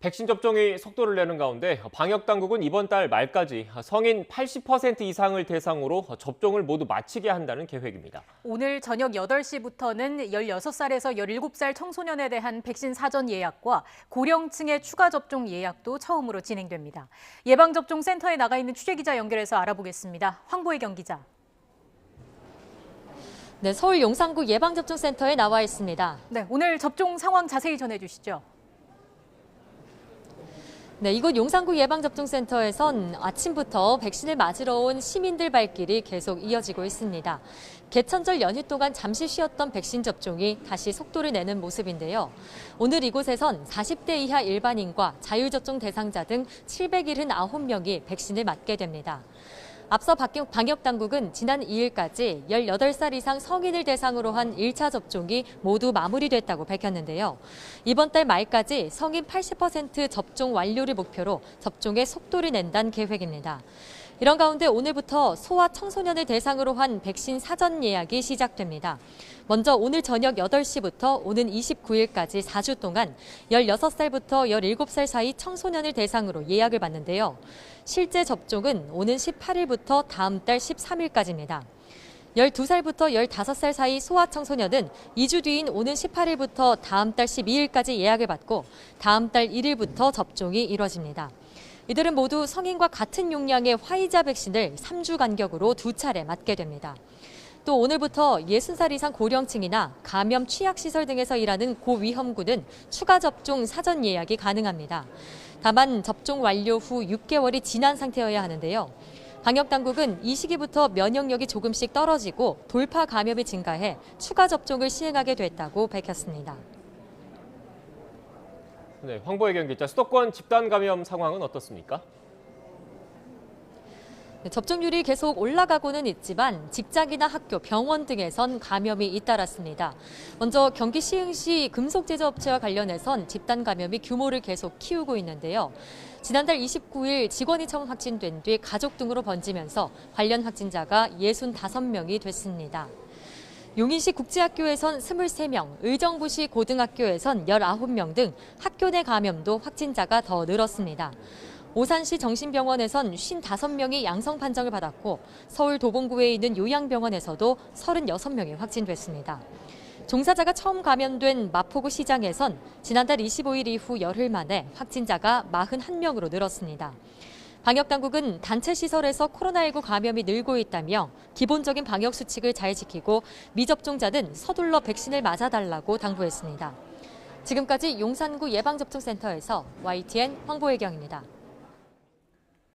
백신 접종이 속도를 내는 가운데 방역 당국은 이번 달 말까지 성인 80% 이상을 대상으로 접종을 모두 마치게 한다는 계획입니다. 오늘 저녁 8시부터는 16살에서 17살 청소년에 대한 백신 사전 예약과 고령층의 추가 접종 예약도 처음으로 진행됩니다. 예방접종센터에 나가 있는 취재기자 연결해서 알아보겠습니다. 황보혜경 기자. 네, 서울 용산구 예방접종센터에 나와 있습니다. 네, 오늘 접종 상황 자세히 전해주시죠. 네, 이곳 용산구 예방접종센터에선 아침부터 백신을 맞으러 온 시민들 발길이 계속 이어지고 있습니다. 개천절 연휴 동안 잠시 쉬었던 백신 접종이 다시 속도를 내는 모습인데요. 오늘 이곳에선 40대 이하 일반인과 자율접종 대상자 등 779명이 백신을 맞게 됩니다. 앞서 방역당국은 지난 2일까지 18살 이상 성인을 대상으로 한 1차 접종이 모두 마무리됐다고 밝혔는데요. 이번 달 말까지 성인 80% 접종 완료를 목표로 접종에 속도를 낸다는 계획입니다. 이런 가운데 오늘부터 소아 청소년을 대상으로 한 백신 사전 예약이 시작됩니다. 먼저 오늘 저녁 8시부터 오는 29일까지 4주 동안 16살부터 17살 사이 청소년을 대상으로 예약을 받는데요. 실제 접종은 오는 18일부터 다음 달 13일까지입니다. 12살부터 15살 사이 소아 청소년은 2주 뒤인 오는 18일부터 다음 달 12일까지 예약을 받고 다음 달 1일부터 접종이 이뤄집니다. 이들은 모두 성인과 같은 용량의 화이자 백신을 3주 간격으로 2차례 맞게 됩니다. 또 오늘부터 60살 이상 고령층이나 감염 취약시설 등에서 일하는 고위험군은 추가 접종 사전 예약이 가능합니다. 다만 접종 완료 후 6개월이 지난 상태여야 하는데요. 방역당국은 이 시기부터 면역력이 조금씩 떨어지고 돌파 감염이 증가해 추가 접종을 시행하게 됐다고 밝혔습니다. 네, 황보혜경 기자, 수도권 집단 감염 상황은 어떻습니까? 접종률이 계속 올라가고는 있지만 직장이나 학교, 병원 등에선 감염이 잇따랐습니다. 먼저 경기 시흥시 금속제조업체와 관련해선 집단 감염이 규모를 계속 키우고 있는데요. 지난달 29일 직원이 처음 확진된 뒤 가족 등으로 번지면서 관련 확진자가 65명이 됐습니다. 용인시 국제학교에선 23명, 의정부시 고등학교에선 19명 등 학교 내 감염도 확진자가 더 늘었습니다. 오산시 정신병원에선 55명이 양성 판정을 받았고 서울 도봉구에 있는 요양병원에서도 36명이 확진됐습니다. 종사자가 처음 감염된 마포구 시장에선 지난달 25일 이후 열흘 만에 확진자가 41명으로 늘었습니다. 방역당국은 단체 시설에서 코로나19 감염이 늘고 있다며 기본적인 방역 수칙을 잘 지키고 미접종자는 서둘러 백신을 맞아달라고 당부했습니다. 지금까지 용산구 예방접종센터에서 YTN 황보혜경입니다.